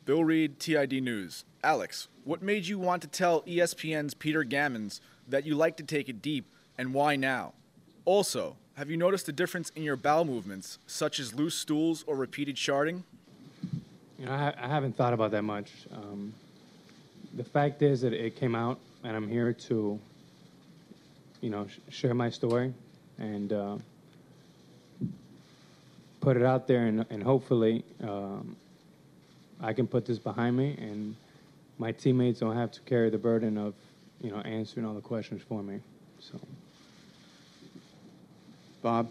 Bill Reed, TID News. Alex, what made you want to tell ESPN's Peter Gammons that you like to take it deep, and why now? Also, have you noticed a difference in your bowel movements, such as loose stools or repeated sharding? You know, I haven't thought about that much. The fact is that it came out, and I'm here to, share my story and put it out there, and hopefully I can put this behind me, and my teammates don't have to carry the burden of, answering all the questions for me. So, Bob?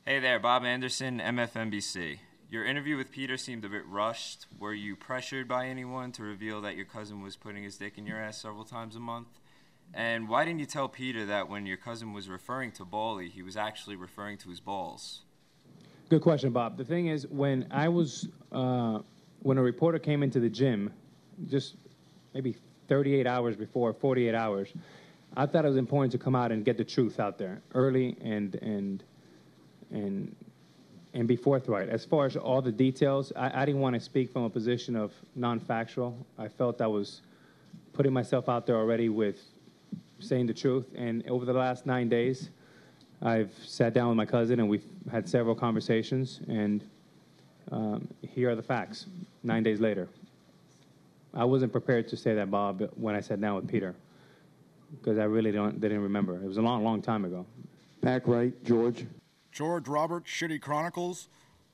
Hey there, Bob Anderson, MFNBC. Your interview with Peter seemed a bit rushed. Were you pressured by anyone to reveal that your cousin was putting his dick in your ass several times a month? And why didn't you tell Peter that when your cousin was referring to Bally, he was actually referring to his balls? Good question, Bob. The thing is, when a reporter came into the gym, just maybe 38 hours before, 48 hours, I thought it was important to come out and get the truth out there early and be forthright. As far as all the details, I didn't want to speak from a position of non-factual. I felt I was putting myself out there already with saying the truth. And over the last 9 days, I've sat down with my cousin, and we've had several conversations, and here are the facts 9 days later. I wasn't prepared to say that, Bob, when I sat down with Peter, because I really didn't remember. It was a long, long time ago. Back right, George. George Robert, Shitty Chronicles.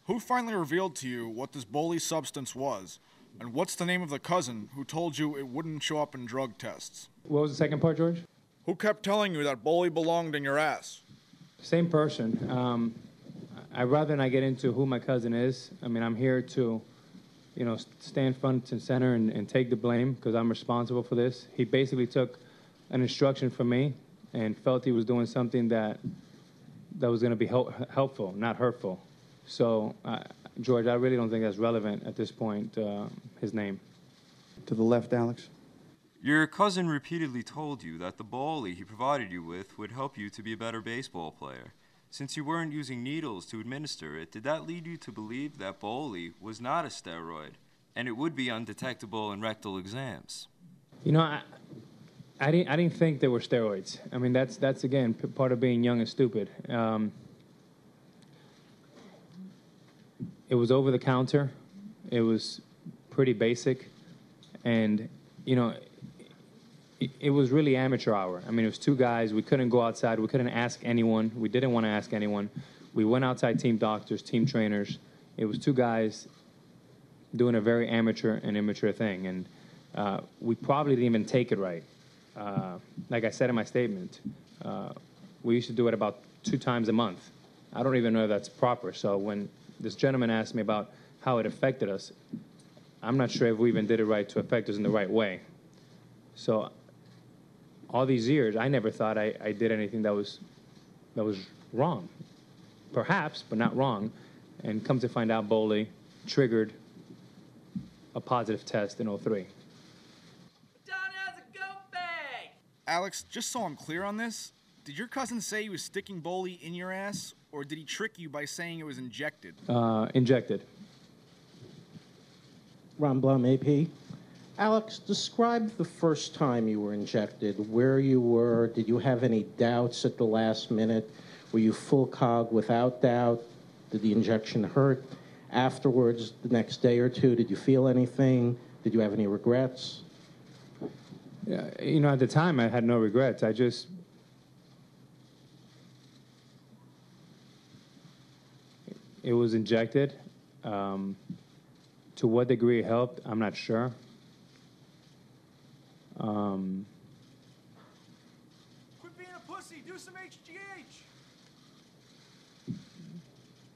Who finally revealed to you what this Bally substance was? And what's the name of the cousin who told you it wouldn't show up in drug tests? What was the second part, George? Who kept telling you that Bally belonged in your ass? Same person. I'd rather not get into who my cousin is. I mean, I'm here to, stand front and center and take the blame because I'm responsible for this. He basically took an instruction from me and felt he was doing something that was going to be helpful, not hurtful. So, George, I really don't think that's relevant at this point, his name. To the left, Alex. Your cousin repeatedly told you that the Bally he provided you with would help you to be a better baseball player. Since you weren't using needles to administer it, did that lead you to believe that Bally was not a steroid and it would be undetectable in rectal exams? I didn't think there were steroids. I mean, that's again part of being young and stupid. It was over the counter. It was pretty basic, and it was really amateur hour. I mean, it was two guys. We couldn't go outside. We couldn't ask anyone. We didn't want to ask anyone. We went outside, team doctors, team trainers. It was two guys doing a very amateur and immature thing, and we probably didn't even take it right. Like I said in my statement, we used to do it about 2 times a month. I don't even know if that's proper. So when this gentleman asked me about how it affected us, I'm not sure if we even did it right to affect us in the right way. So all these years, I never thought I did anything that was wrong. Perhaps, but not wrong. And come to find out, Bally triggered a positive test in 03. Alex, just so I'm clear on this, did your cousin say he was sticking Bally in your ass, or did he trick you by saying it was injected? Injected. Ron Blum, AP. Alex, describe the first time you were injected, where you were. Did you have any doubts at the last minute? Were you full cog without doubt? Did the injection hurt? Afterwards, the next day or two, did you feel anything? Did you have any regrets? Yeah, at the time, I had no regrets. It was injected. To what degree it helped, I'm not sure. Quit being a pussy. Do some HGH.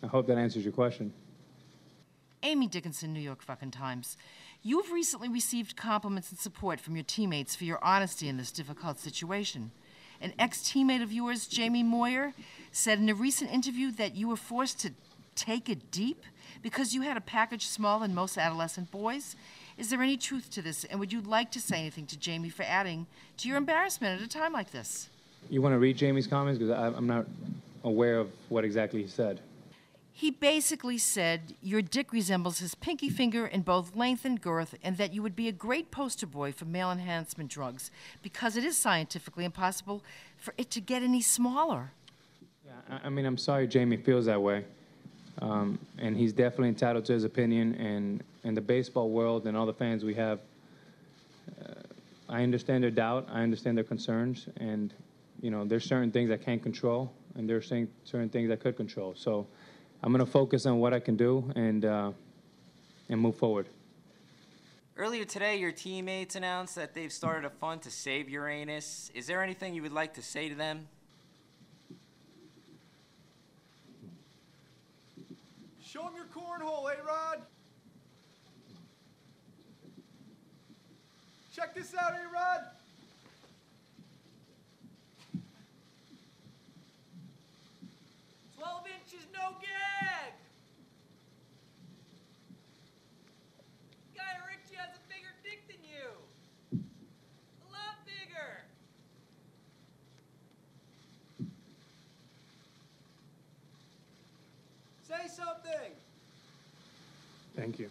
I hope that answers your question. Amy Dickinson, New York fucking Times. You've recently received compliments and support from your teammates for your honesty in this difficult situation. An ex-teammate of yours, Jamie Moyer, said in a recent interview that you were forced to take it deep because you had a package smaller than most adolescent boys. Is there any truth to this, and would you like to say anything to Jamie for adding to your embarrassment at a time like this? You want to read Jamie's comments? Because I'm not aware of what exactly he said. He basically said your dick resembles his pinky finger in both length and girth, and that you would be a great poster boy for male enhancement drugs because it is scientifically impossible for it to get any smaller. Yeah, I mean, I'm sorry Jamie feels that way. And he's definitely entitled to his opinion. And in the baseball world and all the fans we have, I understand their doubt. I understand their concerns. And, you know, there's certain things I can't control, and there's certain things I could control. So I'm going to focus on what I can do and move forward. Earlier today, your teammates announced that they've started a fund to save Uranus. Is there anything you would like to say to them? Show him your cornhole, A-Rod. Check this out, A-Rod. No gag! Guy Richie has a bigger dick than you! A lot bigger! Say something! Thank you.